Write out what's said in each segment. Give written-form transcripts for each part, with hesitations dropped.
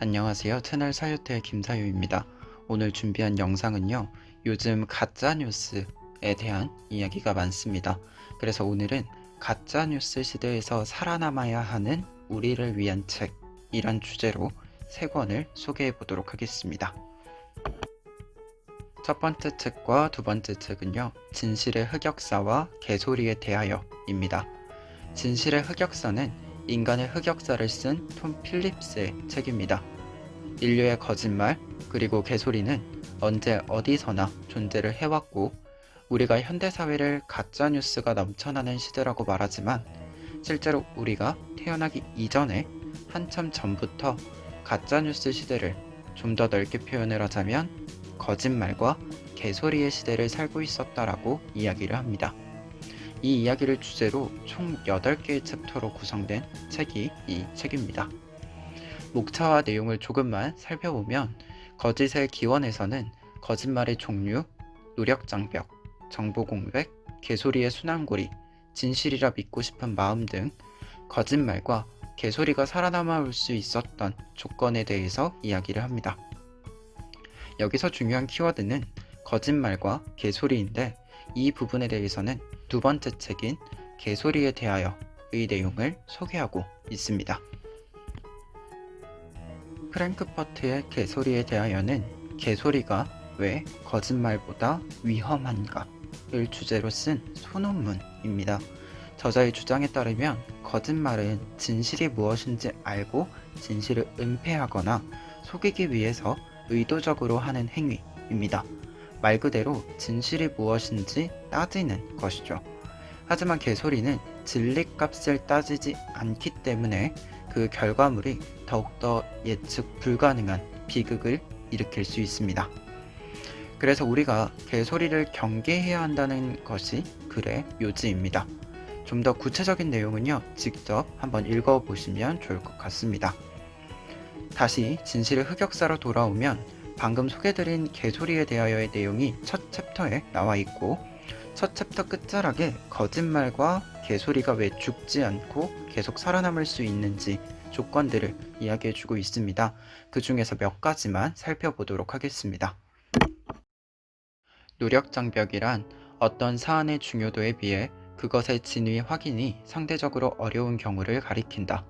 안녕하세요. 채널 사유태의 김사유입니다. 오늘 준비한 영상은요, 요즘 가짜뉴스에 대한 이야기가 많습니다. 그래서 오늘은 가짜뉴스 시대에서 살아남아야 하는 우리를 위한 책, 이란 주제로 세 권을 소개해 보도록 하겠습니다. 첫 번째 책과 두 번째 책은요, 진실의 흑역사와 개소리에 대하여입니다. 진실의 흑역사는 인간의 흑역사를 쓴 톰 필립스의 책입니다. 인류의 거짓말, 그리고 개소리는 언제 어디서나 존재를 해왔고, 우리가 현대사회를 가짜뉴스가 넘쳐나는 시대라고 말하지만, 실제로 우리가 태어나기 이전에 한참 전부터 가짜뉴스 시대를 좀 더 넓게 표현을 하자면 거짓말과 개소리의 시대를 살고 있었다라고 이야기를 합니다. 이 이야기를 주제로 총 8개의 챕터로 구성된 책이 이 책입니다. 목차와 내용을 조금만 살펴보면 거짓의 기원에서는 거짓말의 종류, 노력장벽, 정보공백, 개소리의 순환고리, 진실이라 믿고 싶은 마음 등 거짓말과 개소리가 살아남아올 수 있었던 조건에 대해서 이야기를 합니다. 여기서 중요한 키워드는 거짓말과 개소리인데, 이 부분에 대해서는 두 번째 책인 개소리에 대하여의 내용을 소개하고 있습니다. 프랭크퍼트의 개소리에 대하여는 개소리가 왜 거짓말보다 위험한가를 주제로 쓴 소논문입니다. 저자의 주장에 따르면 거짓말은 진실이 무엇인지 알고 진실을 은폐하거나 속이기 위해서 의도적으로 하는 행위입니다. 말 그대로 진실이 무엇인지 따지는 것이죠. 하지만 개소리는 진리값을 따지지 않기 때문에 그 결과물이 더욱더 예측 불가능한 비극을 일으킬 수 있습니다. 그래서 우리가 개소리를 경계해야 한다는 것이 글의 요지입니다. 좀 더 구체적인 내용은요, 직접 한번 읽어보시면 좋을 것 같습니다. 다시 진실의 흑역사로 돌아오면 방금 소개드린 개소리에 대하여의 내용이 첫 챕터에 나와 있고, 첫 챕터 끝자락에 거짓말과 개소리가 왜 죽지 않고 계속 살아남을 수 있는지 조건들을 이야기해주고 있습니다. 그 중에서 몇 가지만 살펴보도록 하겠습니다. 노력장벽이란 어떤 사안의 중요도에 비해 그것의 진위 확인이 상대적으로 어려운 경우를 가리킨다.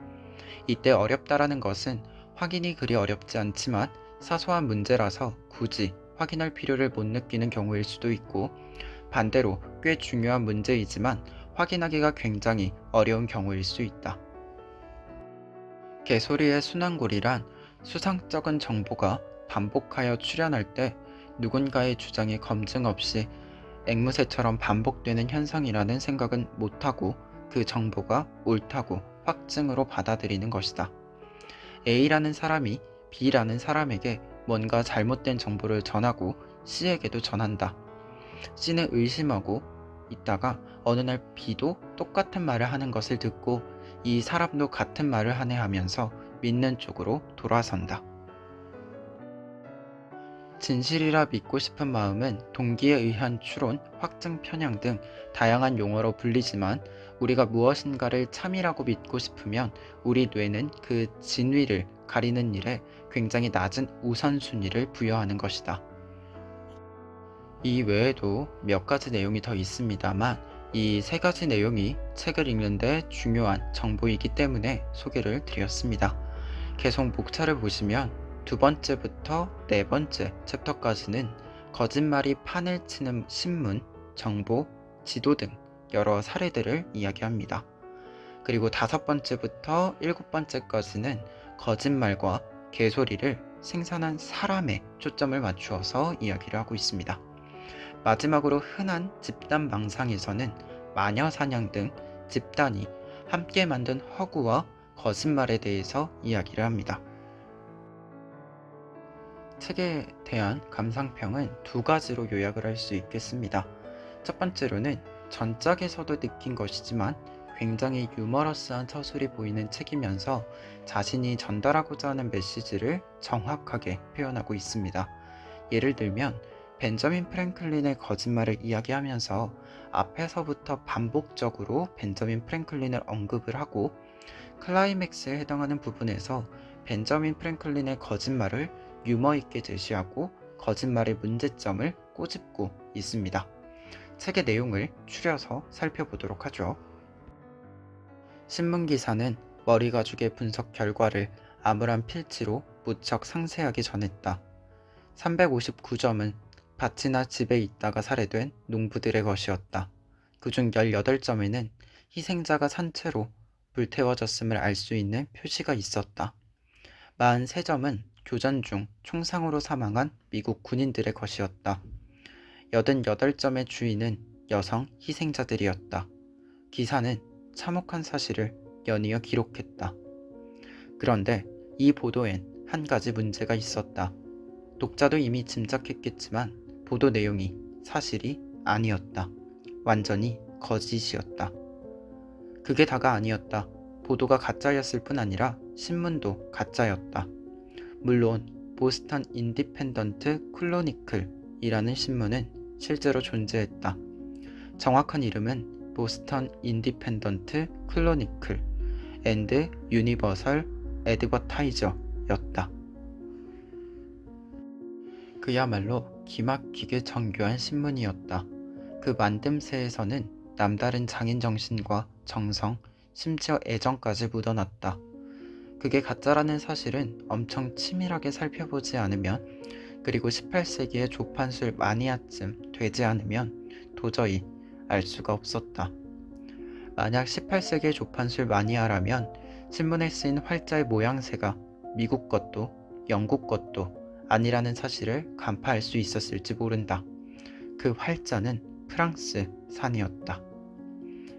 이때 어렵다라는 것은 확인이 그리 어렵지 않지만 사소한 문제라서 굳이 확인할 필요를 못 느끼는 경우일 수도 있고, 반대로 꽤 중요한 문제이지만 확인하기가 굉장히 어려운 경우일 수 있다. 개소리의 순환고리란 수상쩍은 정보가 반복하여 출현할 때 누군가의 주장이 검증 없이 앵무새처럼 반복되는 현상이라는 생각은 못하고 그 정보가 옳다고 확증으로 받아들이는 것이다. A라는 사람이 B라는 사람에게 뭔가 잘못된 정보를 전하고 C에게도 전한다. C는 의심하고 있다가 어느 날 B도 똑같은 말을 하는 것을 듣고 이 사람도 같은 말을 하네 하면서 믿는 쪽으로 돌아선다. 진실이라 믿고 싶은 마음은 동기에 의한 추론, 확증 편향 등 다양한 용어로 불리지만, 우리가 무엇인가를 참이라고 믿고 싶으면 우리 뇌는 그 진위를 가리는 일에 굉장히 낮은 우선순위를 부여하는 것이다. 이 외에도 몇 가지 내용이 더 있습니다만, 이 세 가지 내용이 책을 읽는데 중요한 정보이기 때문에 소개를 드렸습니다. 계속 목차를 보시면 두 번째부터 네 번째 챕터까지는 거짓말이 판을 치는 신문, 정보, 지도 등 여러 사례들을 이야기합니다. 그리고 다섯 번째부터 일곱 번째까지는 거짓말과 개소리를 생산한 사람에 초점을 맞추어서 이야기를 하고 있습니다. 마지막으로 흔한 집단 망상에서는 마녀 사냥 등 집단이 함께 만든 허구와 거짓말에 대해서 이야기를 합니다. 책에 대한 감상평은 두 가지로 요약을 할 수 있겠습니다. 첫 번째로는 전작에서도 느낀 것이지만 굉장히 유머러스한 서술이 보이는 책이면서 자신이 전달하고자 하는 메시지를 정확하게 표현하고 있습니다. 예를 들면 벤저민 프랭클린의 거짓말을 이야기하면서 앞에서부터 반복적으로 벤저민 프랭클린을 언급을 하고, 클라이맥스에 해당하는 부분에서 벤저민 프랭클린의 거짓말을 유머 있게 제시하고 거짓말의 문제점을 꼬집고 있습니다. 책의 내용을 추려서 살펴보도록 하죠. 신문기사는 머리 가죽의 분석 결과를 암울한 필지로 무척 상세하게 전했다. 359점은 밭이나 집에 있다가 살해된 농부들의 것이었다. 그중 18점에는 희생자가 산채로 불태워졌음을 알 수 있는 표시가 있었다. 43점은 교전 중 총상으로 사망한 미국 군인들의 것이었다. 88점의 주인은 여성 희생자들이었다. 기사는 참혹한 사실을 연이어 기록했다. 그런데 이 보도엔 한 가지 문제가 있었다. 독자도 이미 짐작했겠지만 보도 내용이 사실이 아니었다. 완전히 거짓이었다. 그게 다가 아니었다. 보도가 가짜였을 뿐 아니라 신문도 가짜였다. 물론 보스턴 인디펜던트 클로니클이라는 신문은 실제로 존재했다. 정확한 이름은 보스턴 인디펜던트 클로니클 앤드 유니버설 애드버타이저였다. 그야말로 기막히게 정교한 신문이었다. 그 만듦새에서는 남다른 장인 정신과 정성, 심지어 애정까지 묻어났다. 그게 가짜라는 사실은 엄청 치밀하게 살펴보지 않으면, 그리고 18세기의 조판술 마니아쯤 되지 않으면 도저히 알 수가 없었다. 만약 18세기의 조판술 마니아라면 신문에 쓰인 활자의 모양새가 미국 것도 영국 것도 아니라는 사실을 간파할 수 있었을지 모른다. 그 활자는 프랑스산이었다.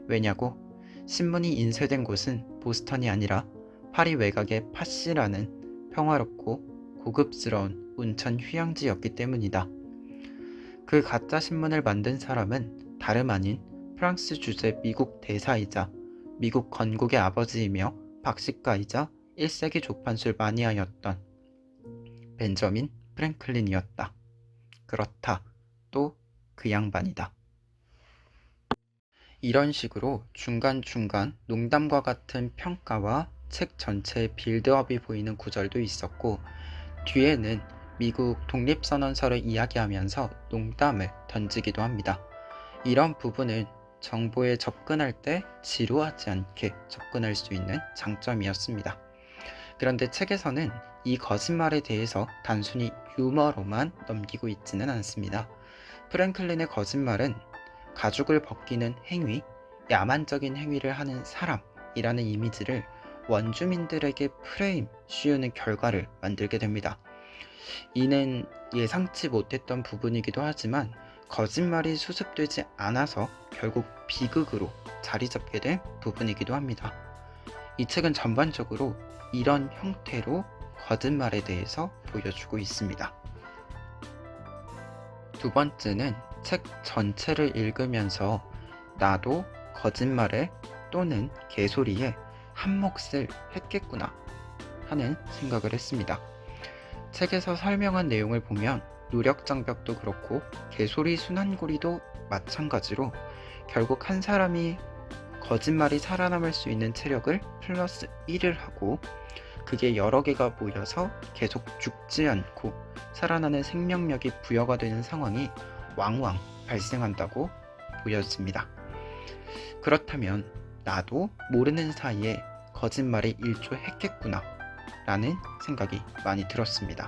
왜냐고? 신문이 인쇄된 곳은 보스턴이 아니라 파리 외곽의 파시라는 평화롭고 고급스러운 운천 휴양지였기 때문이다. 그 가짜 신문을 만든 사람은 다름 아닌 프랑스 주재 미국 대사이자 미국 건국의 아버지이며 박식가이자 1세기 조판술 마니아였던 벤저민 프랭클린이었다. 그렇다. 또 그 양반이다. 이런 식으로 중간중간 농담과 같은 평가와 책 전체의 빌드업이 보이는 구절도 있었고, 뒤에는 미국 독립선언서를 이야기하면서 농담을 던지기도 합니다. 이런 부분은 정보에 접근할 때 지루하지 않게 접근할 수 있는 장점이었습니다. 그런데 책에서는 이 거짓말에 대해서 단순히 유머로만 넘기고 있지는 않습니다. 프랭클린의 거짓말은 가죽을 벗기는 행위, 야만적인 행위를 하는 사람이라는 이미지를 원주민들에게 프레임 씌우는 결과를 만들게 됩니다. 이는 예상치 못했던 부분이기도 하지만 거짓말이 수습되지 않아서 결국 비극으로 자리 잡게 된 부분이기도 합니다. 이 책은 전반적으로 이런 형태로 거짓말에 대해서 보여주고 있습니다. 두 번째는 책 전체를 읽으면서 나도 거짓말에 또는 개소리에 한 몫을 했겠구나 하는 생각을 했습니다. 책에서 설명한 내용을 보면 노력장벽도 그렇고 개소리 순환고리도 마찬가지로 결국 한 사람이 거짓말이 살아남을 수 있는 체력을 플러스 1을 하고, 그게 여러 개가 모여서 계속 죽지 않고 살아나는 생명력이 부여가 되는 상황이 왕왕 발생한다고 보여집니다. 그렇다면 나도 모르는 사이에 거짓말에 일조했겠구나 라는 생각이 많이 들었습니다.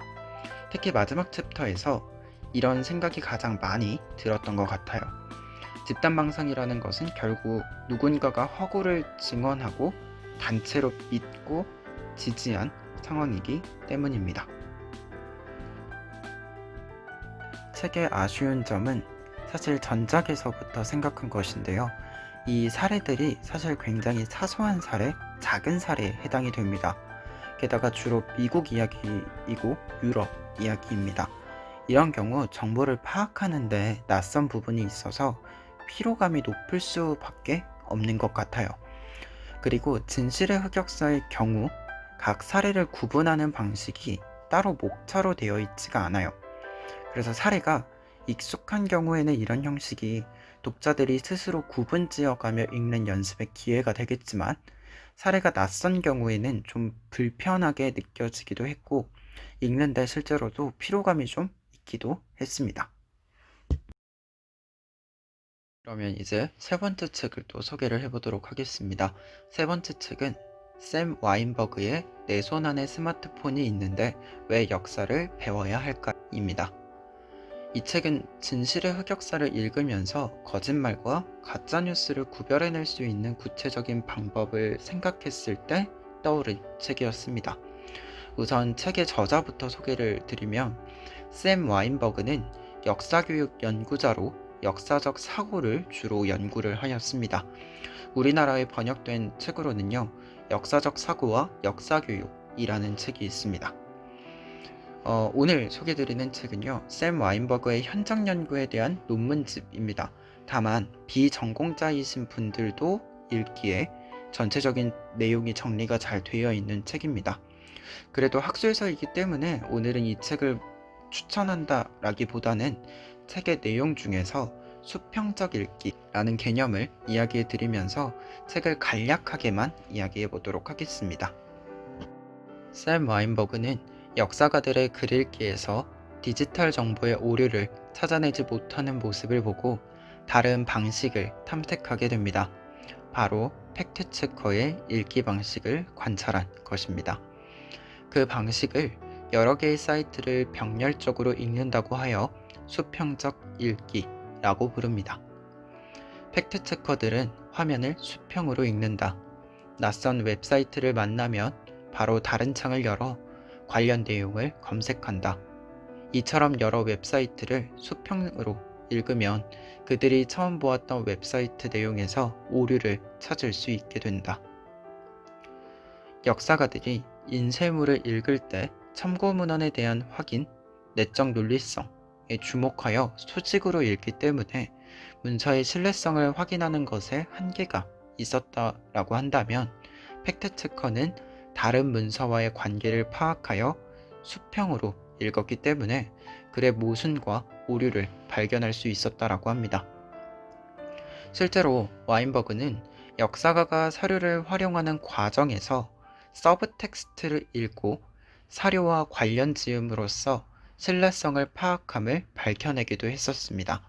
특히 마지막 챕터에서 이런 생각이 가장 많이 들었던 것 같아요. 집단망상이라는 것은 결국 누군가가 허구를 증언하고 단체로 믿고 지지한 상황이기 때문입니다. 책의 아쉬운 점은 사실 전작에서부터 생각한 것인데요. 이 사례들이 사실 굉장히 사소한 사례, 작은 사례에 해당이 됩니다. 게다가 주로 미국 이야기이고 유럽 이야기입니다. 이런 경우 정보를 파악하는데 낯선 부분이 있어서 피로감이 높을 수밖에 없는 것 같아요. 그리고 진실의 흑역사의 경우 각 사례를 구분하는 방식이 따로 목차로 되어 있지가 않아요. 그래서 사례가 익숙한 경우에는 이런 형식이 독자들이 스스로 구분 지어가며 읽는 연습의 기회가 되겠지만, 사례가 낯선 경우에는 좀 불편하게 느껴지기도 했고, 읽는데 실제로도 피로감이 좀 있기도 했습니다. 그러면 이제 세 번째 책을 또 소개를 해보도록 하겠습니다. 세 번째 책은 샘 와인버그의 내 손 안에 스마트폰이 있는데 왜 역사를 배워야 할까?입니다. 이 책은 진실의 흑역사를 읽으면서 거짓말과 가짜뉴스를 구별해낼 수 있는 구체적인 방법을 생각했을 때 떠오른 책이었습니다. 우선 책의 저자부터 소개를 드리면, 샘 와인버그는 역사교육 연구자로 역사적 사고를 주로 연구를 하였습니다. 우리나라에 번역된 책으로는요, 역사적 사고와 역사교육이라는 책이 있습니다. 오늘 소개드리는 책은요, 샘 와인버그의 현장 연구에 대한 논문집입니다. 다만 비전공자이신 분들도 읽기에 전체적인 내용이 정리가 잘 되어 있는 책입니다. 그래도 학술서이기 때문에 오늘은 이 책을 추천한다라기보다는 책의 내용 중에서 수평적 읽기라는 개념을 이야기해 드리면서 책을 간략하게만 이야기해 보도록 하겠습니다. 샘 와인버그는 역사가들의 글읽기에서 디지털 정보의 오류를 찾아내지 못하는 모습을 보고 다른 방식을 탐색하게 됩니다. 바로 팩트체커의 읽기 방식을 관찰한 것입니다. 그 방식을 여러 개의 사이트를 병렬적으로 읽는다고 하여 수평적 읽기라고 부릅니다. 팩트체커들은 화면을 수평으로 읽는다. 낯선 웹사이트를 만나면 바로 다른 창을 열어 관련 내용을 검색한다. 이처럼 여러 웹사이트를 수평으로 읽으면 그들이 처음 보았던 웹사이트 내용에서 오류를 찾을 수 있게 된다. 역사가들이 인쇄물을 읽을 때 참고문헌에 대한 확인, 내적 논리성에 주목하여 수직으로 읽기 때문에 문서의 신뢰성을 확인하는 것에 한계가 있었다라고 한다면, 팩트체커는 다른 문서와의 관계를 파악하여 수평으로 읽었기 때문에 글의 모순과 오류를 발견할 수 있었다라고 합니다. 실제로 와인버그는 역사가가 사료를 활용하는 과정에서 서브텍스트를 읽고 사료와 관련 지음으로써 신뢰성을 파악함을 밝혀내기도 했었습니다.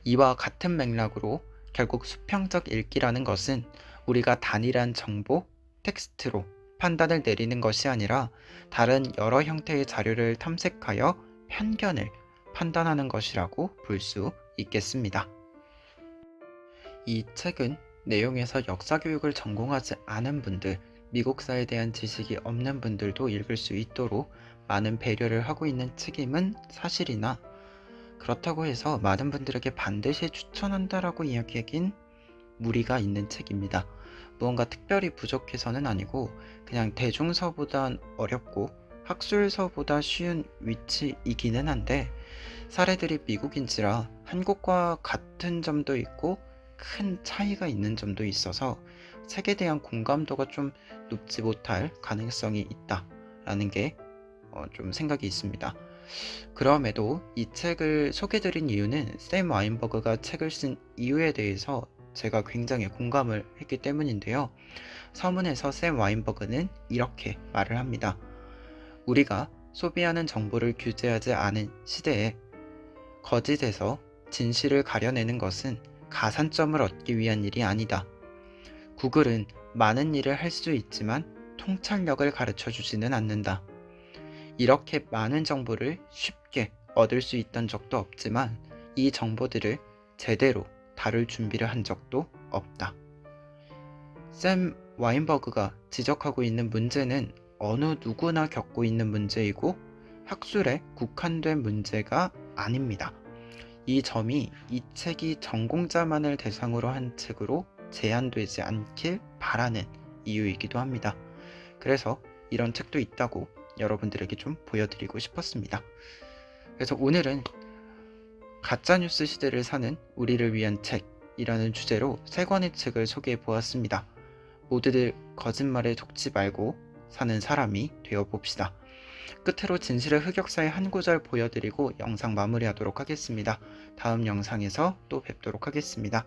이와 같은 맥락으로 결국 수평적 읽기라는 것은 우리가 단일한 정보, 텍스트로 판단을 내리는 것이 아니라 다른 여러 형태의 자료를 탐색하여 편견을 판단하는 것이라고 볼 수 있겠습니다. 이 책은 내용에서 역사교육을 전공하지 않은 분들, 미국사에 대한 지식이 없는 분들도 읽을 수 있도록 많은 배려를 하고 있는 책임은 사실이나, 그렇다고 해서 많은 분들에게 반드시 추천한다라고 이야기하긴 무리가 있는 책입니다. 무언가 특별히 부족해서는 아니고 그냥 대중서보단 어렵고 학술서보다 쉬운 위치이기는 한데, 사례들이 미국인지라 한국과 같은 점도 있고 큰 차이가 있는 점도 있어서 책에 대한 공감도가 좀 높지 못할 가능성이 있다라는 게 좀 생각이 있습니다. 그럼에도 이 책을 소개드린 이유는 샘 와인버그가 책을 쓴 이유에 대해서 제가 굉장히 공감을 했기 때문인데요. 서문에서 샘 와인버그는 이렇게 말을 합니다. 우리가 소비하는 정보를 규제하지 않은 시대에 거짓에서 진실을 가려내는 것은 가산점을 얻기 위한 일이 아니다. 구글은 많은 일을 할 수 있지만 통찰력을 가르쳐 주지는 않는다. 이렇게 많은 정보를 쉽게 얻을 수 있던 적도 없지만 이 정보들을 제대로 다룰 준비를 한 적도 없다. 샘 와인버그가 지적하고 있는 문제는 어느 누구나 겪고 있는 문제이고 학술에 국한된 문제가 아닙니다. 이 점이 이 책이 전공자만을 대상으로 한 책으로 제한되지 않길 바라는 이유이기도 합니다. 그래서 이런 책도 있다고 여러분들에게 좀 보여드리고 싶었습니다. 그래서 오늘은 가짜뉴스 시대를 사는 우리를 위한 책이라는 주제로 세 권의 책을 소개해 보았습니다. 모두들 거짓말에 속지 말고 사는 사람이 되어봅시다. 끝으로 진실의 흑역사의 한 구절 보여드리고 영상 마무리하도록 하겠습니다. 다음 영상에서 또 뵙도록 하겠습니다.